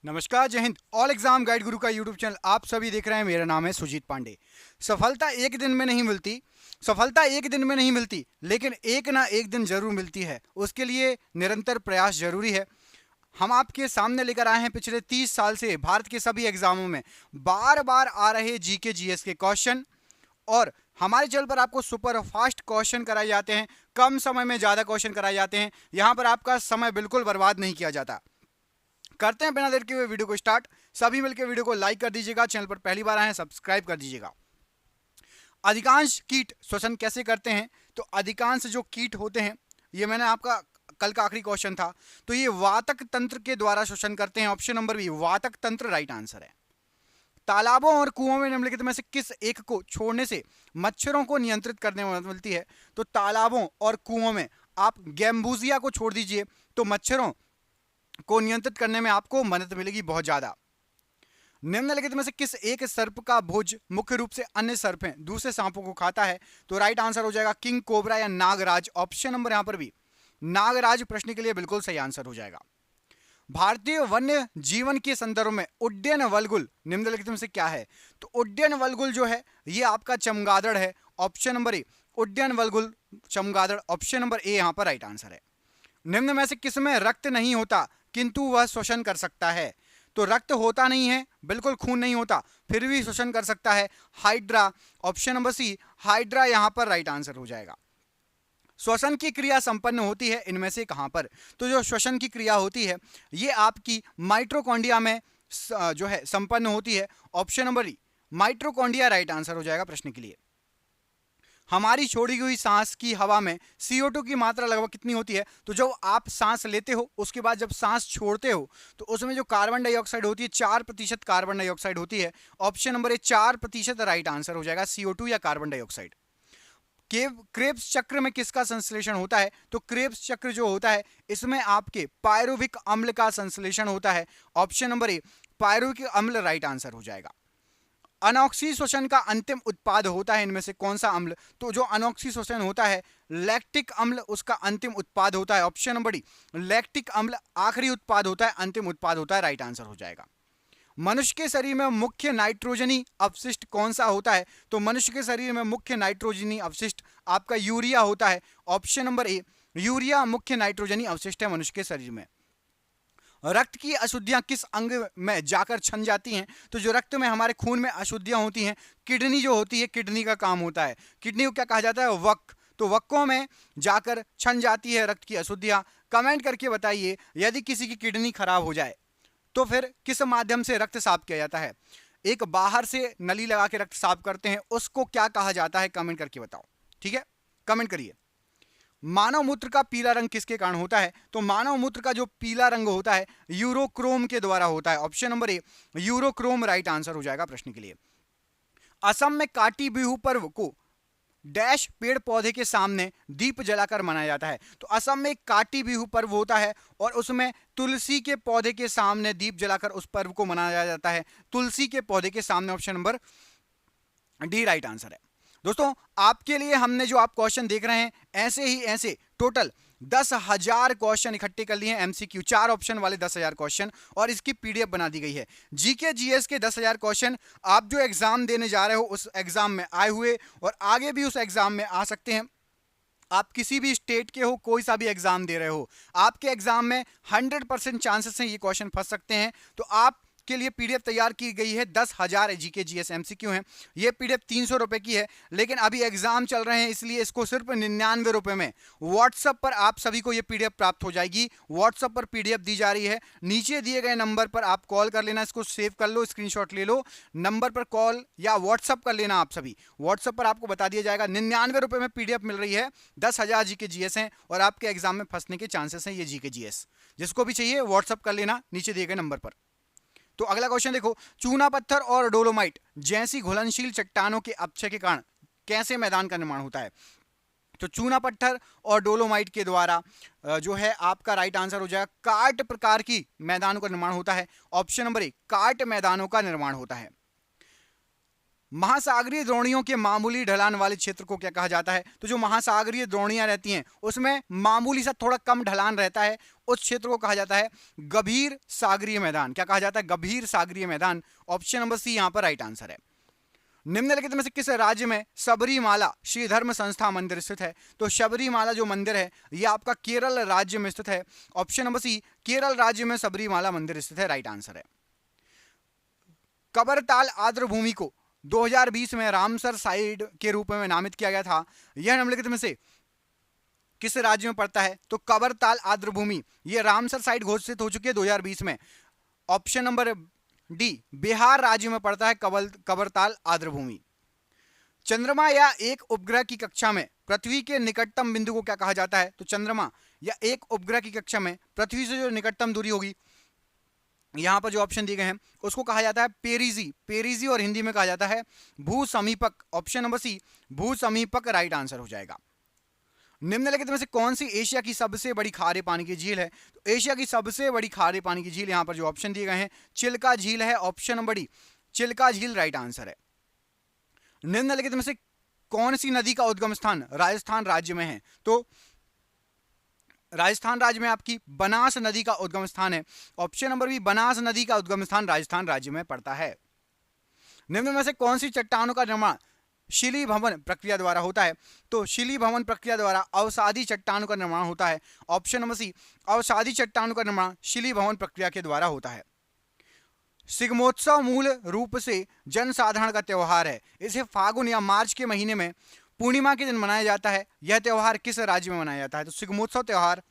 नमस्कार, जय Hind. All exam guide गुरु का यूट्यूब चैनल आप सभी देख रहे हैं। मेरा नाम है सुजीत पांडे। सफलता एक दिन में नहीं मिलती, लेकिन एक ना एक दिन जरूर मिलती है। उसके लिए निरंतर प्रयास जरूरी है। हम आपके सामने लेकर आए हैं पिछले 30 साल से भारत के सभी एग्जामों में बार बार आ रहे जीके जीएस के क्वेश्चन, और हमारे चैनल पर आपको सुपर फास्ट क्वेश्चन कराए जाते हैं। कम समय में ज़्यादा क्वेश्चन कराए जाते हैं। यहाँ पर आपका समय बिल्कुल बर्बाद नहीं किया जाता। करते हैं बिना देर के हुए वीडियो को स्टार्ट। सभी मिलकर वीडियो को लाइक कर दीजिएगा। चैनल पर पहली बार आए हैं सब्सक्राइब कर दीजिएगा। अधिकांश कीट श्वसन कैसे करते हैं? तो अधिकांश जो कीट होते हैं, ये मैंने आपका कल का आखिरी क्वेश्चन था, तो ये वातक तंत्र के द्वारा श्वसन करते हैं। ऑप्शन नंबर बी, वातक तंत्र राइट आंसर है। तालाबों और कुओं में निम्नलिखित में से किस एक को छोड़ने से मच्छरों को नियंत्रित करने में मदद मिलती है? तो तालाबों और कुओं में आप गैम्बूजिया को छोड़ दीजिए तो मच्छरों को नियंत्रित करने में आपको मदद मिलेगी बहुत ज्यादा। निम्नलिखित में से किस एक सर्प का भुज मुख्य रूप से अन्य सर्प हैं दूसरे सांपों को खाता है? तो राइट आंसर हो जाएगा किंग कोबरा या नागराज। ऑप्शन नंबर यहां पर भी नागराज प्रश्न के लिए बिल्कुल सही आंसर हो जाएगा। भारतीय वन्य जीवन के संदर्भ में उड्डयन वल्गुल निम्नलिखित में से क्या है? तो उड्डयन वल्गुल जो है ये आपका चमगादड़ है। ऑप्शन नंबर ए, उड्डयन वल्गुल चमगादड़। ऑप्शन नंबर ए यहां पर राइट आंसर है। निम्न में से किसमें रक्त नहीं होता किंतु वह श्वसन कर सकता है? तो रक्त होता नहीं है, बिल्कुल खून नहीं होता, फिर भी श्वसन कर सकता है। Hydra. Option number C, hydra यहां पर राइट आंसर हो जाएगा। श्वसन की क्रिया संपन्न होती है इनमें से कहां पर? तो जो श्वसन की क्रिया होती है ये आपकी माइट्रोकॉन्ड्रिया में जो है संपन्न होती है। ऑप्शन नंबर ई, माइट्रोकॉन्ड्रिया राइट आंसर हो जाएगा प्रश्न के लिए। हमारी छोड़ी हुई सांस की हवा में CO2 की मात्रा लगभग कितनी होती है? तो जब आप सांस लेते हो उसके बाद जब सांस छोड़ते हो तो उसमें जो कार्बन डाइऑक्साइड होती है 4% कार्बन डाइऑक्साइड होती है। Option number A 4% right answer हो जाएगा, CO2 या कार्बन डाइऑक्साइड। क्रेब्स चक्र में किसका संश्लेषण होता है? तो क्रेब्स चक्र जो होता है इसमें आपके पायरुविक अम्ल का संश्लेषण होता है। ऑप्शन नंबर ए, पायरुविक अम्ल राइट आंसर हो जाएगा। अनॉक्सी श्वसन का अंतिम उत्पाद होता है इनमें से कौन सा अम्ल? तो जो अनॉक्सी श्वसन होता है लैक्टिक अम्ल उसका अंतिम उत्पाद होता है। ऑप्शन नंबर डी, लैक्टिक अम्ल आखिरी उत्पाद होता है, अंतिम उत्पाद होता है, राइट आंसर हो जाएगा। मनुष्य के शरीर में मुख्य नाइट्रोजनी अवशिष्ट कौन सा होता है? तो मनुष्य के शरीर में मुख्य नाइट्रोजनी अवशिष्ट आपका यूरिया होता है। ऑप्शन नंबर ए, यूरिया मुख्य नाइट्रोजनी अवशिष्ट है मनुष्य के शरीर में। रक्त की अशुद्धियां किस अंग में जाकर छन जाती हैं? तो जो रक्त में हमारे खून में अशुद्धियां होती हैं, किडनी जो होती है, किडनी का काम होता है। किडनी को क्या कहा जाता है? वक। तो वक्कों में जाकर छन जाती है रक्त की अशुद्धियां। कमेंट करके बताइए, यदि किसी की किडनी खराब हो जाए तो फिर किस माध्यम से रक्त साफ किया जाता है? एक बाहर से नली लगा के रक्त साफ करते हैं, उसको क्या कहा जाता है? कमेंट करके बताओ, ठीक है? कमेंट करिए। मानव मूत्र का पीला रंग किसके कारण होता है? तो मानव मूत्र का जो पीला रंग होता है यूरोक्रोम के द्वारा होता है। Option number A, urochrome right answer हो जाएगा प्रश्न के लिए। असम में काटी बिहू पर्व को डैश पेड़ पौधे के सामने दीप जलाकर मनाया जाता है। तो असम में काटी बिहू पर्व होता है और उसमें तुलसी के पौधे के सामने दीप जलाकर उस पर्व को मनाया जाता है, तुलसी के पौधे के सामने। Option number D right answer है। दोस्तों आपके लिए हमने जो आप क्वेश्चन देख रहे हैं ऐसे टोटल 10,000 क्वेश्चन इकट्ठे कर लिए हैं। MCQ 4 ऑप्शन वाले 10,000 क्वेश्चन, और इसकी PDF बना दी गई है। जीके जीएस के 10,000 क्वेश्चन आप जो एग्जाम देने जा रहे हो उस एग्जाम में आए हुए और आगे भी उस एग्जाम में आ सकते हैं। आप किसी भी स्टेट के हो, कोई सा भी एग्जाम दे रहे हो, आपके एग्जाम में 100% चांसेस हैं ये क्वेश्चन फंस सकते हैं। तो आप के लिए PDF तैयार की गई है। 10,000 जीके जीएस MCQ हैं। ये PDF 300 रुपए की है, लेकिन अभी एग्जाम चल रहे हैं इसलिए इसको सिर्फ 99 रुपए में व्हाट्सएप पर आप सभी को ये PDF प्राप्त हो जाएगी। व्हाट्सएप पर PDF दी जा रही है। नीचे दिए गए नंबर पर आप कॉल कर लेना, इसको सेव कर लो, स्क्रीनशॉट ले लो, नंबर पर कॉल या व्हाट्सएप कर लेना। आप सभी व्हाट्सएप पर आपको बता दिया जाएगा। 99 रुपए में PDF मिल रही है। 10,000 जीके जीएस हैं और आपके एग्जाम में फंसने के चांसेस हैं ये जीके जीएस। जिसको भी चाहिए व्हाट्सएप कर लेना नीचे दिए गए नंबर पर। तो अगला क्वेश्चन देखो, चूना पत्थर और डोलोमाइट जैसी घुलनशील चट्टानों के अपक्षय के कारण कैसे मैदान का निर्माण होता है? तो चूना पत्थर और डोलोमाइट के द्वारा जो है आपका राइट आंसर हो जाएगा कार्ट प्रकार की मैदानों का निर्माण होता है। ऑप्शन नंबर ए, कार्ट मैदानों का निर्माण होता है। महासागरीय द्रोणियों के मामूली ढलान वाले क्षेत्र को क्या कहा जाता है? तो जो महासागरीय द्रोणियां रहती हैं उसमें मामूली सा थोड़ा कम ढलान रहता है, उस क्षेत्र को कहा जाता है गंभीर सागरीय मैदान। क्या कहा जाता है? गंभीर सागरीय मैदान। ऑप्शन नंबर सी यहां पर राइट आंसर है। निम्नलिखित में से किस राज्य में सबरीमाला श्री धर्म संस्था मंदिर स्थित है? तो सबरीमाला जो मंदिर है यह आपका केरल राज्य में स्थित है। ऑप्शन नंबर सी केरल राज्य में सबरीमाला मंदिर स्थित है, राइट आंसर है। कबरताल आर्द्र भूमि को 2020 में रामसर साइट के रूप में नामित किया गया था। यह निम्नलिखित में से किस राज्य में पड़ता है? तो कबरताल आर्द्र भूमि यह रामसर साइट घोषित हो चुकी है 2020 में। ऑप्शन नंबर डी बिहार राज्य में पड़ता है कबरताल आर्द्र भूमि। चंद्रमा या एक उपग्रह की कक्षा में पृथ्वी के निकटतम बिंदु को क्या कहा जाता है? तो चंद्रमा या एक उपग्रह की कक्षा में पृथ्वी से जो निकटतम दूरी होगी, यहां पर जो ऑप्शन दिए गए हैं उसको कहा जाता है पेरिजी। पेरिजी और हिंदी में कहा जाता है भू समीपक। ऑप्शन नंबर सी भू समीपक राइट आंसर हो जाएगा। निम्नलिखित में से कौन सी एशिया की सबसे बड़ी खारे पानी की झील है? तो एशिया की सबसे बड़ी खारे पानी की झील यहां पर जो ऑप्शन दिए गए हैं चिल्का झील है। ऑप्शन नंबर डी चिल्का झील राइट आंसर है। निम्नलिखित में से कौन सी नदी का उद्गम स्थान राजस्थान राज्य में है? तो राजस्थान राज्य में आपकी बनास नदी का उद्गम स्थान है। ऑप्शन नंबर बी बनास नदी का उद्गम स्थान राजस्थान राज्य में पड़ता है। निम्न में से कौन सी चट्टानों का निर्माण शिली भवन प्रक्रिया द्वारा होता है? तो शिली भवन प्रक्रिया द्वारा अवसादी चट्टानों का निर्माण होता है। ऑप्शन नंबर सी अवसादी चट्टानों का निर्माण शिली भवन प्रक्रिया के द्वारा होता है। शिग्मोत्सव मूल रूप से जनसाधारण का त्यौहार है। इसे फागुन या मार्च के महीने में पूर्णिमा के दिन मनाया जाता है। यह त्यौहार किस राज्य में मनाया जाता है? तो शिग्मोत्सव त्यौहार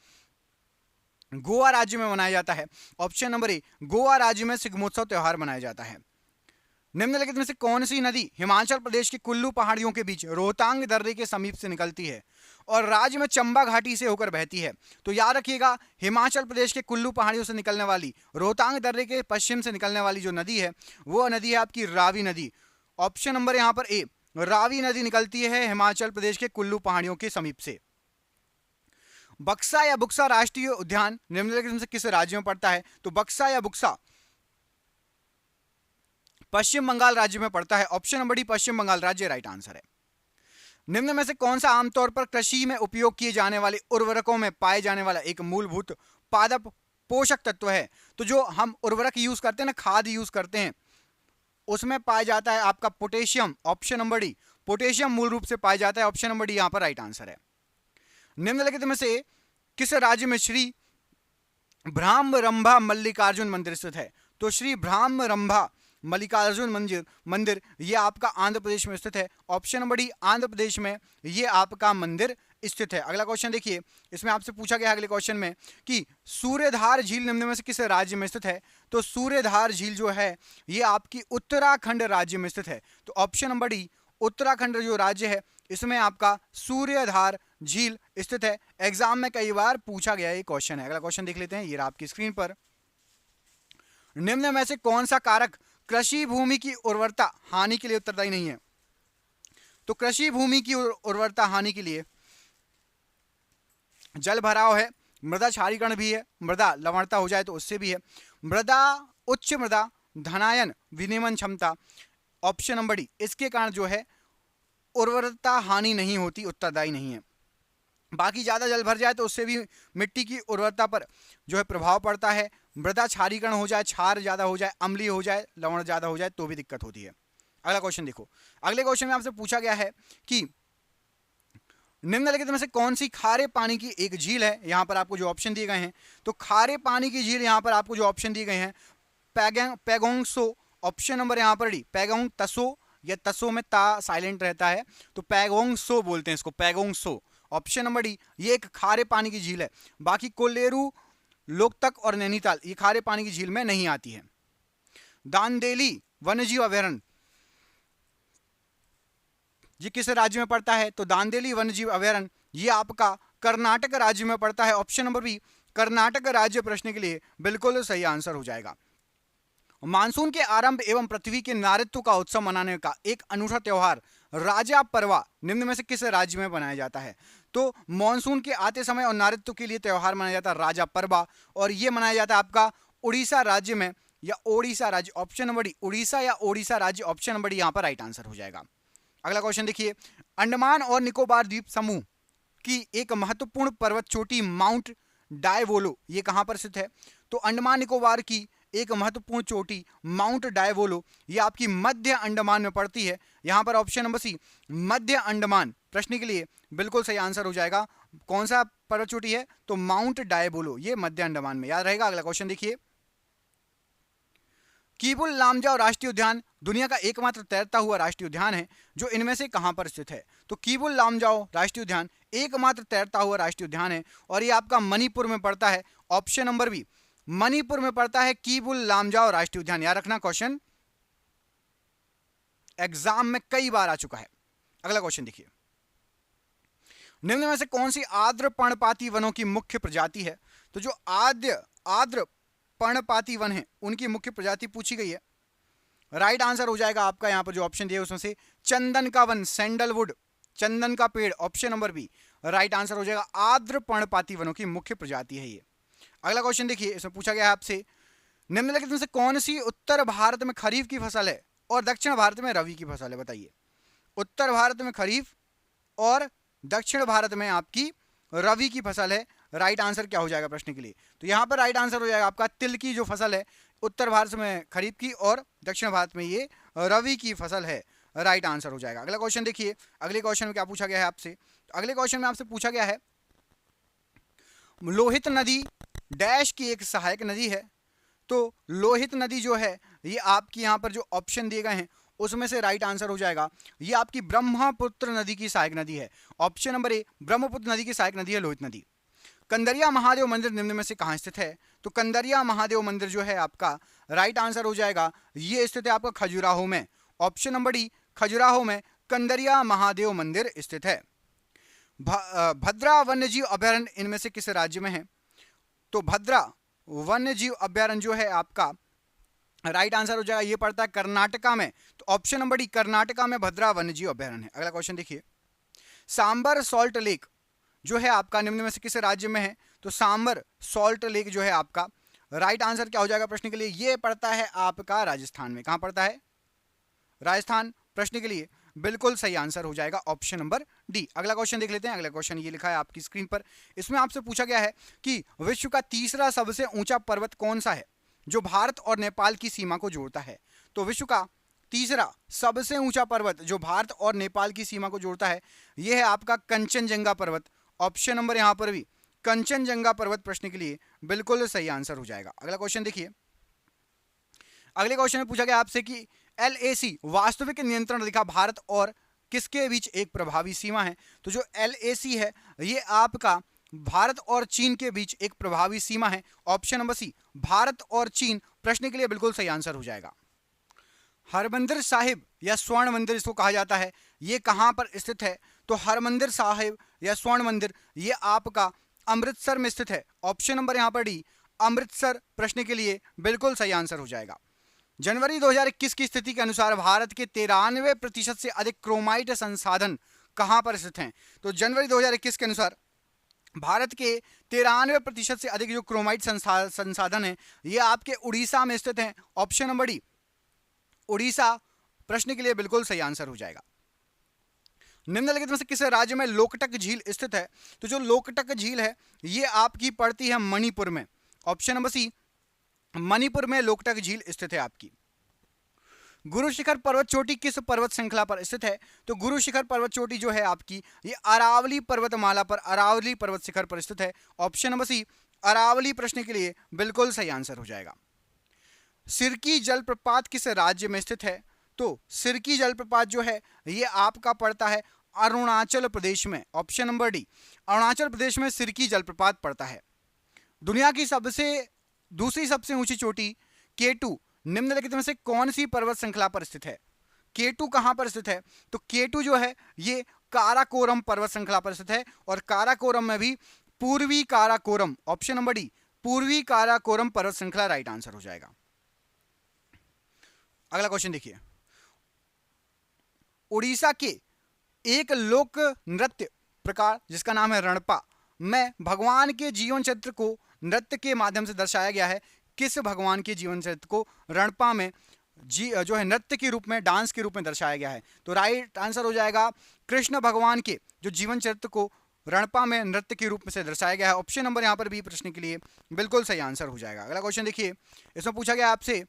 गोवा राज्य में मनाया जाता है। ऑप्शन नंबर ए गोवा राज्य में शिग्मोत्सव त्यौहार मनाया जाता है। निम्नलिखित में से कौन सी नदी हिमाचल प्रदेश के कुल्लू पहाड़ियों के बीच रोहतांग दर्रे के समीप से निकलती है और राज्य में चंबा घाटी से होकर बहती है? तो याद रखिएगा हिमाचल प्रदेश के कुल्लू पहाड़ियों से निकलने वाली रोहतांग दर्रे के पश्चिम से निकलने वाली जो नदी है वो नदी है आपकी रावी नदी। ऑप्शन नंबर यहां पर ए रावी नदी निकलती है हिमाचल प्रदेश के कुल्लू पहाड़ियों के समीप से। बक्सा या बुक्सा राष्ट्रीय उद्यान निम्नलिखित में से किस राज्य में पड़ता है? तो बक्सा या बुक्सा पश्चिम बंगाल राज्य में पड़ता है। ऑप्शन नंबर डी पश्चिम बंगाल राज्य राइट आंसर है। निम्न में से कौन सा आमतौर पर कृषि में उपयोग किए जाने वाले उर्वरकों में पाए जाने वाला एक मूलभूत पादप पोषक तत्व है? तो जो हम उर्वरक यूज करते हैं ना, खाद यूज करते हैं, उसमें पाया जाता है आपका potassium. Option number D potassium मूल रूप से पाया जाता है। ऑप्शन नंबर डी यहां पर राइट आंसर है। निम्नलिखित में से किस राज्य में श्री भ्रामरंभा मल्लिकार्जुन मंदिर स्थित है? तो श्री भ्रामरंभा मल्लिकार्जुन मंदिर ये आपका आंध्र प्रदेश में स्थित है। Option number D Andhra Pradesh में ये आपका मंदिर स्थित है। अगला क्वेश्चन देखिए, इसमें आपसे पूछा गया अगले क्वेश्चन में कि सूर्यधार झील निम्न में से किस राज्य में स्थित है? तो सूर्यधार झील जो है ये आपकी उत्तराखंड राज्य में स्थित है। तो ऑप्शन नंबर डी उत्तराखंड जो राज्य है इसमें आपका सूर्यधार झील स्थित है। एग्जाम में कई बार पूछा गया ये क्वेश्चन है। अगला क्वेश्चन देख लेते हैं, ये आपकी स्क्रीन पर। निम्न में से कौन सा कारक कृषि भूमि की उर्वरता हानि के लिए उत्तरदायी नहीं है? तो कृषि भूमि की उर्वरता हानि के लिए जल भराव है, मृदा क्षारीकरण भी है, मृदा लवणता हो जाए तो उससे भी है, मृदा उच्च मृदा धनायन विनिमय क्षमता। ऑप्शन नंबर डी इसके कारण जो है उर्वरता हानि नहीं होती, उत्तरदायी नहीं है। बाकी ज़्यादा जल भर जाए तो उससे भी मिट्टी की उर्वरता पर जो है प्रभाव पड़ता है। मृदा क्षारीकरण हो जाए, क्षार ज़्यादा हो जाए, अम्लीय हो जाए, लवण ज़्यादा हो जाए तो भी दिक्कत होती है। अगला क्वेश्चन देखो, अगले क्वेश्चन में आपसे पूछा गया है कि निम्नलिखित में से कौन सी खारे पानी की एक झील है? यहाँ पर आपको जो ऑप्शन दिए गए हैं, तो खारे पानी की झील यहाँ पर आपको जो ऑप्शन दिए गए हैं पैगोंग सो। ऑप्शन नंबर यहाँ पर डी पैगोंग तसो, या तसो में ता साइलेंट रहता है तो पैगोंग सो बोलते हैं इसको, पैगोंग सो। ऑप्शन नंबर डी ये एक खारे पानी की झील है। बाकी कोल्लेरू, लोकतक और नैनीताल ये खारे पानी की झील में नहीं आती है। दांदेली वन्यजीव अभयारण्य ये किस राज्य में पड़ता है? तो दांदेली वन्यजीव अभयारण्य ये आपका कर्नाटक राज्य में पड़ता है। ऑप्शन नंबर बी कर्नाटक राज्य प्रश्न के लिए बिल्कुल सही आंसर हो जाएगा। मानसून के आरंभ एवं पृथ्वी के नारित्व का उत्सव मनाने का एक अनूठा त्यौहार राजा परवा निम्न में से किस राज्य में मनाया जाता है? तो मानसून के आते समय और नारित्व के लिए त्यौहार मनाया जाता है राजा परवा, और ये मनाया जाता है आपका उड़ीसा राज्य में। या ओडिशा राज्य, ऑप्शन नंबर डी उड़ीसा या ओडिशा राज्य, ऑप्शन नंबर डी यहां पर राइट आंसर हो जाएगा। अगला क्वेश्चन देखिए, अंडमान और निकोबार द्वीप समूह की एक महत्वपूर्ण पर्वत चोटी माउंट डायवोलो ये कहां पर स्थित है? तो अंडमान निकोबार की एक महत्वपूर्ण चोटी माउंट डायवोलो ये आपकी मध्य अंडमान में पड़ती है। यहां पर ऑप्शन नंबर सी मध्य अंडमान प्रश्न के लिए बिल्कुल सही आंसर हो जाएगा। कौन सा पर्वत चोटी है? तो माउंट डायवोलो ये मध्य अंडमान में, याद रहेगा। अगला क्वेश्चन देखिए, कीबुल लामजाओ राष्ट्रीय उद्यान दुनिया का एकमात्र तैरता हुआ राष्ट्रीय उद्यान है जो इनमें से कहां पर स्थित है? तो कीबुल लामजाओ राष्ट्रीय उद्यान एकमात्र तैरता हुआ राष्ट्रीय उद्यान है और ये आपका मणिपुर में पड़ता है। ऑप्शन नंबर बी मणिपुर में पड़ता है कीबुल लामजाओ राष्ट्रीय उद्यान। याद रखना, क्वेश्चन एग्जाम में कई बार आ चुका है। अगला क्वेश्चन देखिए, निम्न में से कौन सी आर्द्र पर्णपाती वनों की मुख्य प्रजाति है? तो जो आर्द्र पर्णपाती वन है उनकी मुख्य प्रजाति पूछी गई है। राइट आंसर हो जाएगा आपका यहां पर जो ऑप्शन दिए उसमें से चंदन का वन, सैंडलवुड, चंदन का पेड़, option number B right answer हो जाएगा। आर्द्र पर्णपाती वनों की मुख्य प्रजाति है ये। अगला क्वेश्चन देखिए, इसमें पूछा गया है आपसे, निम्नलिखित में से कौन सी उत्तर भारत में खरीफ की फसल है और दक्षिण भारत में रबी की फसल है? बताइए। उत्तर भारत में खरीफ और दक्षिण भारत में आपकी रबी की फसल है। राइट आंसर क्या हो जाएगा प्रश्न के लिए? तो यहां पर राइट आंसर हो जाएगा आपका तिल की जो फसल है उत्तर भारत में खरीफ की और दक्षिण भारत में ये रबी की फसल है। राइट आंसर हो जाएगा। अगला क्वेश्चन देखिए, अगले क्वेश्चन में क्या पूछा गया है आपसे? अगले क्वेश्चन में आपसे पूछा गया है, लोहित नदी डैश की एक सहायक नदी है। तो लोहित नदी जो है ये आपकी यहां पर जो ऑप्शन दिए गए हैं उसमें से राइट आंसर हो जाएगा ये आपकी ब्रह्मपुत्र नदी की सहायक नदी है। ऑप्शन नंबर ए ब्रह्मपुत्र नदी की सहायक नदी है लोहित नदी। कंदरिया महादेव मंदिर निम्न में से कहां स्थित है? तो कंदरिया महादेव मंदिर जो है आपका राइट आंसर हो जाएगा ये स्थित है आपका खजुराहो में। ऑप्शन नंबर डी खजुराहो में कंदरिया महादेव मंदिर स्थित है। भद्रा वन्यजीव अभयारण्य इनमें से किस राज्य में है? तो भद्रा वन्यजीव अभयारण्य जो है आपका राइट आंसर हो जाएगा ये पड़ता है कर्नाटका में। तो ऑप्शन नंबर डी कर्नाटका में भद्रा वन्यजीव अभयारण्य है। अगला क्वेश्चन देखिए, सांबर सॉल्ट लेक जो है आपका निम्न में से किस राज्य में है? तो सांबर सॉल्ट लेक जो है आपका राइट आंसर क्या हो जाएगा प्रश्न के लिए? ये पड़ता है आपका राजस्थान में। कहां पड़ता है? राजस्थान। प्रश्न के लिए बिल्कुल सही आंसर हो जाएगा ऑप्शन नंबर डी। अगला क्वेश्चन देख लेते हैं। अगला क्वेश्चन ये लिखा है आपकी स्क्रीन पर। इसमें आपसे पूछा गया है कि विश्व का तीसरा सबसे ऊंचा पर्वत कौन सा है जो भारत और नेपाल की सीमा को जोड़ता है? तो विश्व का तीसरा सबसे ऊंचा पर्वत जो भारत और नेपाल की सीमा को जोड़ता है यह है आपका कंचनजंगा पर्वत। ऑप्शन नंबर यहां पर भी कंचनजंगा पर्वत प्रश्न के लिए बिल्कुल सही आंसर हो जाएगा। अगला क्वेश्चन देखिए, अगले क्वेश्चन में पूछा गया आपसे कि LAC वास्तविक नियंत्रण रेखा भारत और किसके बीच एक प्रभावी सीमा है? तो जो LAC है ये आपका भारत और चीन के बीच एक प्रभावी सीमा है। ऑप्शन नंबर सी भारत और चीन प्रश्न के लिए बिल्कुल सही आंसर हो जाएगा। हरमंदिर साहिब या स्वर्ण मंदिर इसको कहा जाता है, ये कहां पर स्थित है? तो हरमंदिर साहिब या स्वर्ण मंदिर ये आपका अमृतसर में स्थित है। ऑप्शन नंबर यहां पर डी अमृतसर प्रश्न के लिए बिल्कुल सही आंसर हो जाएगा। जनवरी 2021 की स्थिति के अनुसार भारत के 93% से अधिक क्रोमाइट संसाधन कहां पर स्थित हैं? तो जनवरी 2021 के अनुसार भारत के 93% से अधिक जो क्रोमाइट संसाधन है ये आपके उड़ीसा में स्थित हैं। ऑप्शन नंबर डी उड़ीसा प्रश्न के लिए बिल्कुल सही आंसर हो जाएगा। निम्नलिखित में से किस राज्य में लोकटक झील स्थित है? तो जो लोकटक झील है ये आपकी पड़ती है मणिपुर में। ऑप्शन नंबर सी मणिपुर में लोकटक झील स्थित है आपकी। गुरु शिखर पर्वत चोटी किस पर्वत श्रृंखला पर स्थित है? तो गुरु शिखर पर्वत चोटी जो है आपकी ये अरावली पर्वतमाला पर अरावली पर्वत शिखर पर स्थित है। ऑप्शन नंबर सी अरावली प्रश्न के लिए बिल्कुल सही आंसर हो जाएगा। सिरकी जलप्रपात किस राज्य में स्थित है? तो सिरकी जलप्रपात जो है ये आपका पड़ता है अरुणाचल प्रदेश में। Option number D Arunachal Pradesh में सिरकी जलप्रपात पड़ता है। दुनिया की दूसरी सबसे ऊंची चोटी K2 निम्नलिखित में से कौन सी पर्वत श्रृंखला पर स्थित है? K2 कहां पर स्थित है? तो K2 जो है ये काराकोरम पर्वत श्रृंखला पर स्थित है और काराकोरम में भी पूर्वी काराकोरम। ऑप्शन नंबर डी पूर्वी काराकोरम पर्वत श्रृंखला राइट आंसर हो जाएगा। अगला क्वेश्चन देखिए, उड़ीसा के एक लोक नृत्य प्रकार जिसका नाम है रणपा में भगवान के जीवन चरित्र को नृत्य के माध्यम से दर्शाया गया है। किस भगवान के जीवन चरित्र को रणपा में जो है नृत्य के रूप में, डांस के रूप में दर्शाया गया है? तो राइट आंसर हो जाएगा कृष्ण भगवान के जो जीवन चरित्र को रणपा में नृत्य के रूप में से दर्शाया गया है। ऑप्शन नंबर यहाँ पर बी प्रश्न के लिए बिल्कुल सही आंसर हो जाएगा। अगला क्वेश्चन देखिए, इसमें पूछा गया आपसे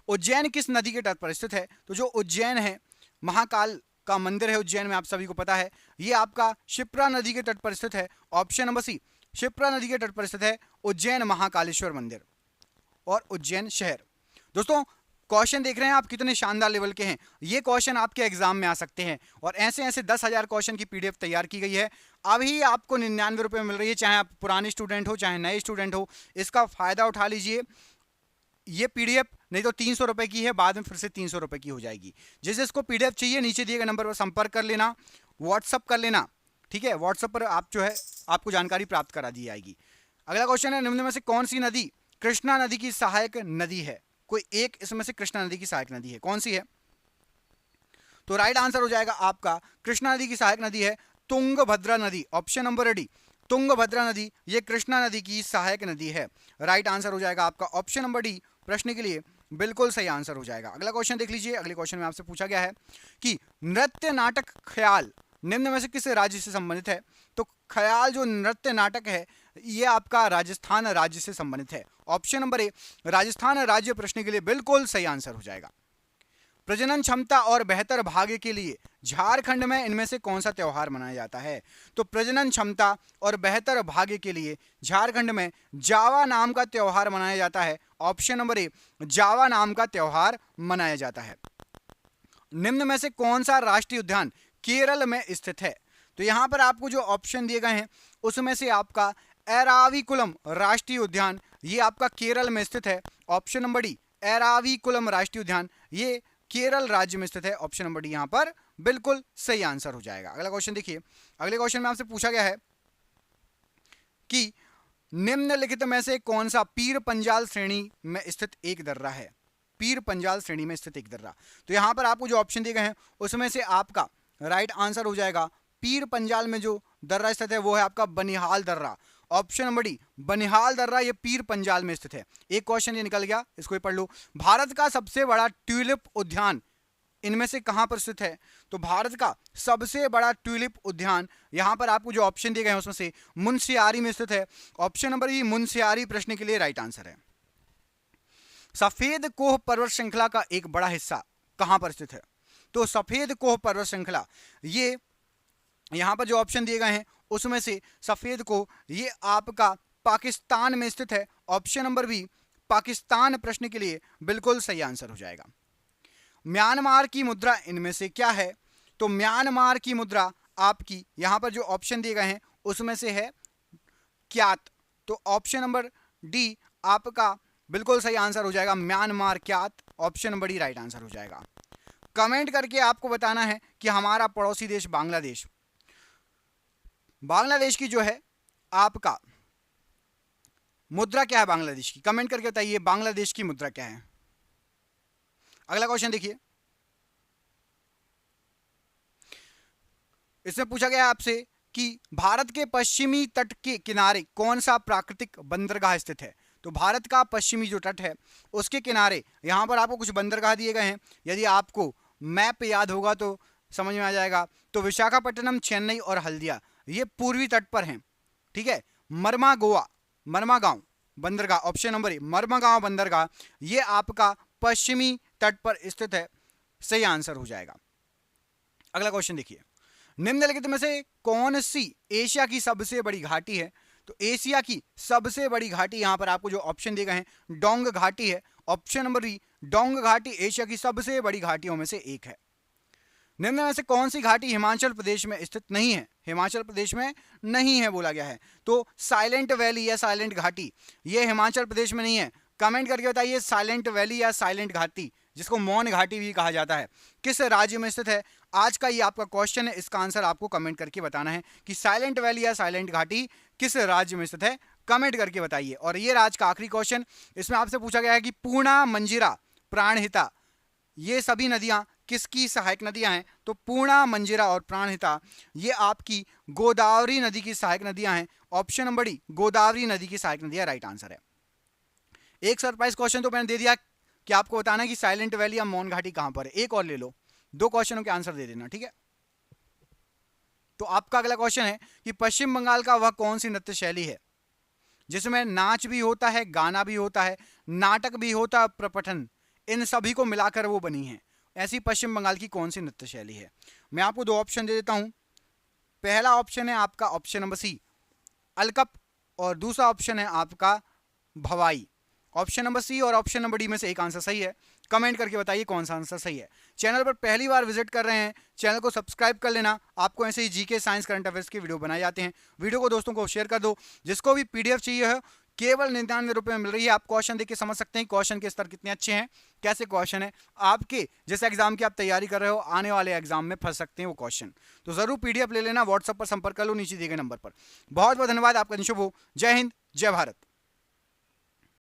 उज्जैन किस नदी के तट पर स्थित है? तो जो उज्जैन है, महाकाल का मंदिर है उज्जैन में, आप सभी को पता है, ये आपका शिप्रा नदी के तट पर स्थित है। ऑप्शन नंबर सी, शिप्रा नदी के तट पर स्थित है उज्जैन महाकालेश्वर मंदिर और उज्जैन शहर। दोस्तों क्वेश्चन देख रहे हैं आप कितने शानदार लेवल के हैं। ये क्वेश्चन आपके एग्जाम में आ सकते हैं और ऐसे ऐसे 10,000 क्वेश्चन की पीडीएफ तैयार की गई है। अभी आपको 99 रुपये में मिल रही है, चाहे आप पुराने स्टूडेंट हो चाहे नए स्टूडेंट हो, इसका फायदा उठा लीजिए। ये पीडीएफ नहीं तो 300 रुपये की है, बाद में फिर से 300 रुपये की हो जाएगी। जिस जिसको पीडीएफ चाहिए नीचे दिए गए नंबर पर संपर्क कर लेना, व्हाट्सअप कर लेना, ठीक है। व्हाट्सअप पर आप जो है आपको जानकारी प्राप्त करा दी जाएगी। अगला क्वेश्चन है, निम्न में से कौन सी नदी कृष्णा नदी की सहायक नदी है? कोई एक इसमें से कृष्णा नदी की सहायक नदी है, कौन सी है? तो राइट आंसर हो जाएगा आपका कृष्णा नदी की सहायक नदी है तुंगभद्रा नदी। ऑप्शन नंबर डी, तुंगभद्रा नदी ये कृष्णा नदी की सहायक नदी है। राइट आंसर हो जाएगा आपका ऑप्शन नंबर डी प्रश्न के लिए बिल्कुल सही आंसर हो जाएगा। अगला क्वेश्चन देख लीजिए। अगले क्वेश्चन में आपसे पूछा गया है कि नृत्य नाटक ख्याल निम्न में से किस राज्य से संबंधित है? तो ख्याल जो नृत्य नाटक है ये आपका राजस्थान राज्य से संबंधित है। ऑप्शन नंबर ए राजस्थान राज्य प्रश्न के लिए बिल्कुल सही आंसर हो जाएगा। प्रजनन क्षमता और बेहतर भाग्य के लिए झारखंड में इनमें से कौन सा त्यौहार मनाया जाता है? तो प्रजनन क्षमता और बेहतर भाग्य के लिए झारखंड में जावा नाम का त्यौहार मनाया जाता है। ऑप्शन नंबर ए जावा नाम का त्यौहार मनाया जाता है। निम्न में से कौन सा राष्ट्रीय उद्यान केरल में स्थित है? तो यहां पर आपको जो ऑप्शन दिए गए हैं उसमें से आपका एराविकुलम राष्ट्रीय उद्यान ये आपका केरल में स्थित है। ऑप्शन नंबर डी एराविकुलम राष्ट्रीय उद्यान ये केरल राज्य में स्थित है। ऑप्शन नंबर डी यहां पर बिल्कुल सही आंसर हो जाएगा। अगला क्वेश्चन देखिए। अगले क्वेश्चन में आपसे पूछा गया है कि निम्नलिखित में से कौन सा पीर पंजाल श्रेणी में स्थित एक दर्रा है? पीर पंजाल श्रेणी में स्थित एक दर्रा। तो यहां पर आपको जो ऑप्शन दिए गए हैं उसमें से आपका राइट आंसर हो जाएगा पीर पंजाल में जो दर्रा स्थित है वो है आपका बनिहाल दर्रा। ऑप्शन नंबर डी बनिहाल दर्रा ये पीर पंजाल में स्थित है। एक क्वेश्चन ये निकल गया, इसको ही पढ़ लो। भारत का सबसे बड़ा ट्यूलिप उद्यान इनमें से कहां पर स्थित है? तो भारत का सबसे बड़ा ट्यूलिप उद्यान यहां पर आपको जो ऑप्शन दिए गए हैं उसमें से मुनस्यारी में स्थित है। ऑप्शन नंबर ई मुनस्यारी प्रश्न के लिए राइट आंसर है। सफेद कोह पर्वत श्रृंखला का एक बड़ा हिस्सा कहां पर स्थित है? तो सफेद कोह पर्वत श्रृंखला ये यहां पर जो ऑप्शन दिए गए हैं उसमें से सफेद कोह ये आपका पाकिस्तान में स्थित है। ऑप्शन नंबर बी पाकिस्तान प्रश्न के लिए बिल्कुल सही आंसर हो जाएगा। म्यांमार की मुद्रा इनमें से क्या है? तो म्यांमार की मुद्रा आपकी यहां पर जो ऑप्शन दिए गए हैं उसमें से है क्यात। तो ऑप्शन नंबर डी आपका बिल्कुल सही आंसर हो जाएगा Myanmar क्यात। Option number D right answer हो जाएगा। कमेंट करके आपको बताना है कि हमारा पड़ोसी देश बांग्लादेश की जो है आपका मुद्रा क्या है बांग्लादेश की? कमेंट करके बताइए बांग्लादेश की मुद्रा क्या है। अगला क्वेश्चन देखिए। इसमें पूछा गया आपसे कि भारत के पश्चिमी तट के किनारे कौन सा प्राकृतिक बंदरगाह स्थित है? तो भारत का पश्चिमी जो तट है उसके किनारे यहां पर आपको कुछ बंदरगाह दिए गए हैं। यदि आपको मैप याद होगा तो समझ में आ जाएगा। तो विशाखापट्टनम, चेन्नई और हल्दिया ये पूर्वी तट पर हैं, ठीक है। मरमागांव बंदरगाह ऑप्शन नंबर ए मरमागांव बंदरगाह ये आपका पश्चिमी तट पर स्थित है। सही आंसर हो जाएगा। अगला क्वेश्चन देखिए। निम्नलिखित में से कौन सी एशिया की सबसे बड़ी घाटी है? तो एशिया की सबसे बड़ी घाटी यहां पर आपको जो ऑप्शन दिए गए हैं डोंग घाटी है। ऑप्शन नंबर बी डोंग घाटी एशिया की सबसे बड़ी घाटियों में से एक है। निम्न में से कौन सी घाटी हिमाचल प्रदेश में स्थित नहीं है? हिमाचल प्रदेश में नहीं है बोला गया है। तो साइलेंट वैली या साइलेंट घाटी ये हिमाचल प्रदेश में नहीं है। कमेंट करके बताइए साइलेंट वैली या साइलेंट घाटी जिसको मौन घाटी भी कहा जाता है किस राज्य में स्थित है? आज का ये आपका क्वेश्चन है, इसका आंसर आपको कमेंट करके बताना है कि साइलेंट वैली या साइलेंट घाटी किस राज्य में स्थित है। कमेंट करके बताइए। और ये आज का आखिरी क्वेश्चन, इसमें आपसे पूछा गया है कि पूर्णा, मंजिरा, प्राणहिता ये सभी नदियां किसकी सहायक नदियां हैं? तो पूर्णा, मंजिरा और प्राणहिता ये आपकी गोदावरी नदी की सहायक नदियां हैं। ऑप्शन नंबर डी गोदावरी नदी की सहायक नदियां राइट आंसर है। एक सरप्राइज क्वेश्चन तो मैंने दे दिया कि आपको बताना है कि साइलेंट वैली या मौन घाटी कहां पर है। एक और ले लो, 2 क्वेश्चनों के आंसर दे देना, ठीक है। तो आपका अगला क्वेश्चन है कि पश्चिम बंगाल का वह कौन सी नृत्य शैली है जिसमें नाच भी होता है, गाना भी होता है, नाटक भी होता है, प्रपठन, इन सभी को मिलाकर वो बनी है। ऐसी पश्चिम बंगाल की कौन सी नृत्य शैली है? मैं आपको 2 ऑप्शन दे देता हूं। पहला ऑप्शन है आपका ऑप्शन नंबर सी, अलकप, और दूसरा ऑप्शन है आपका भवाई। ऑप्शन नंबर सी और ऑप्शन नंबर डी में से एक आंसर सही है। कमेंट करके बताइए कौन सा आंसर सही है। चैनल पर पहली बार विजिट कर रहे हैं, चैनल को सब्सक्राइब कर लेना। आपको ऐसे ही जीके, साइंस, करंट अफेयर्स की वीडियो बनाए जाते हैं। वीडियो को दोस्तों को शेयर कर दो। जिसको भी पीडीएफ चाहिए है केवल 99 रुपये में मिल रही है। आप क्वेश्चन देख के समझ सकते हैं क्वेश्चन के स्तर कितने अच्छे हैं, कैसे क्वेश्चन है। आपके जिस एग्जाम की आप तैयारी कर रहे हो, आने वाले एग्जाम में फंस सकते हैं वो क्वेश्चन। तो जरूर पीडीएफ ले लेना, व्हाट्सएप पर संपर्क कर लो नीचे दिए गए नंबर पर। बहुत बहुत धन्यवाद, आपका दिन शुभ हो। जय हिंद, जय भारत।